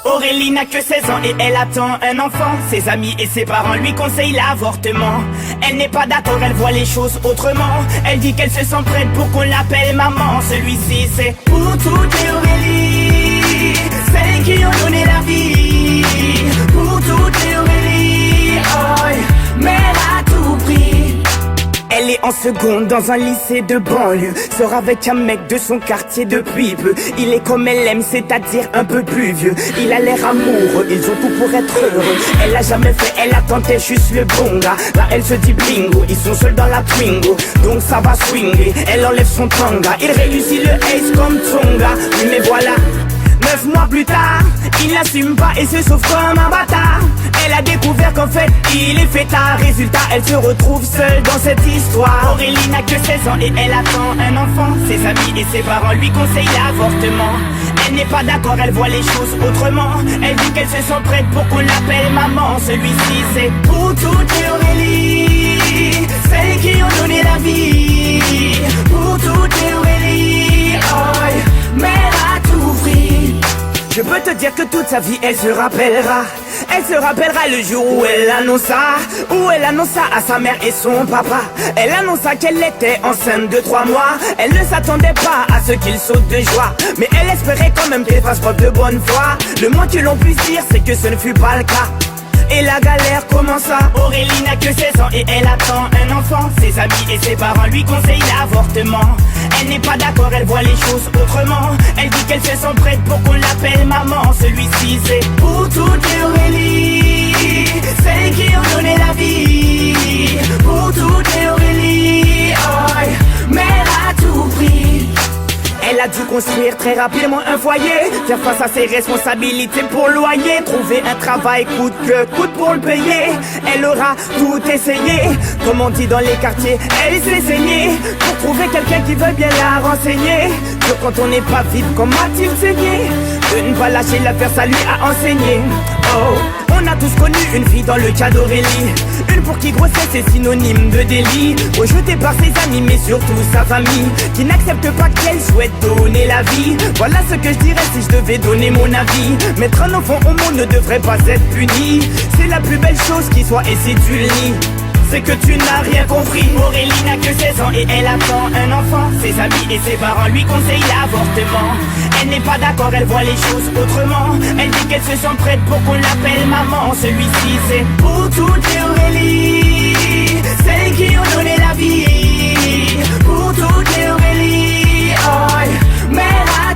Aurélie n'a que 16 ans et elle attend un enfant. Ses amis et ses parents lui conseillent l'avortement. Elle n'est pas d'accord, elle voit les choses autrement. Elle dit qu'elle se sent prête pour qu'on l'appelle maman. Celui-ci c'est pour toutes les Aurélie, celles qui ont donné la vie. Pour toutes les Aurélie, oh, mais elle a tout pris. Elle est en seconde dans un lycée de banlieue. Sort avec un mec de son quartier depuis peu. Il est comme elle aime, c'est-à-dire un peu plus vieux. Il a l'air amoureux, ils ont tout pour être heureux. Elle a jamais fait, elle attendait juste le bon gars. Là elle se dit bingo, ils sont seuls dans la Twingo. Donc ça va swinger, elle enlève son tanga. Il réussit le ace comme Tonga. Oui mais voilà, 9 mois plus tard, il n'assume pas et se sauve comme un bâtard. Elle a découvert qu'en fait, il est fêtard. Résultat, elle se retrouve seule dans cette histoire. Aurélie n'a que 16 ans et elle attend un enfant. Ses amis et ses parents lui conseillent l'avortement. Elle n'est pas d'accord, elle voit les choses autrement. Elle dit qu'elle se sent prête pour qu'on l'appelle maman. Celui-ci c'est pour toutes les Aurélie, celles qui ont donné la vie. Pour toutes les Aurélie, oh, mais elle a tout pris. Je peux te dire que toute sa vie elle se rappellera. Elle se rappellera le jour où elle annonça à sa mère et son papa. Elle annonça qu'elle était enceinte de 3 mois. Elle ne s'attendait pas à ce qu'il saute de joie, mais elle espérait quand même qu'elle fasse preuve de bonne foi. Le moins que l'on puisse dire c'est que ce ne fut pas le cas. Et la galère commença. Aurélie n'a que 16 ans et elle attend un enfant. Ses amis et ses parents lui conseillent l'avortement. Elle n'est pas d'accord, elle voit les choses autrement. Elle dit qu'elle se sent prête pour qu'on l'appelle maman. Celui-ci c'est pour toutes les Aurélie, celles qui ont donné la vie. Pour toutes les Aurélie, oh, mais elle a tout pris. Elle a dû construire très rapidement un foyer, faire face à ses responsabilités pour le loyer, trouver un travail coûte que coûte pour le payer. Elle aura tout essayé, comme on dit dans les quartiers, elle s'est saignée pour trouver quelqu'un qui veut bien la renseigner. Dur quand on n'est pas vite, comme a-t-il saigné? De ne pas lâcher l'affaire, ça lui a enseigné. Oh, on a tous connu une fille dans le cas d'Aurélie, une pour qui grossesse est synonyme de délit, rejetée par ses amis mais surtout sa famille, qui n'accepte pas qu'elle souhaite donner la vie. Voilà ce que je dirais si je devais donner mon avis. Mettre un enfant au monde ne devrait pas être puni. C'est la plus belle chose qui soit et si tu le nies, c'est que tu n'as rien compris. Aurélie n'a que 16 ans et elle attend un enfant. Ses amis et ses parents lui conseillent l'avortement. Elle n'est pas d'accord, elle voit les choses autrement. Elle dit qu'elle se sent prête pour qu'on l'appelle maman. Celui-ci c'est pour toutes les Aurélie, celles qui ont donné la vie. Pour toutes les Aurélie, oh, mais elle a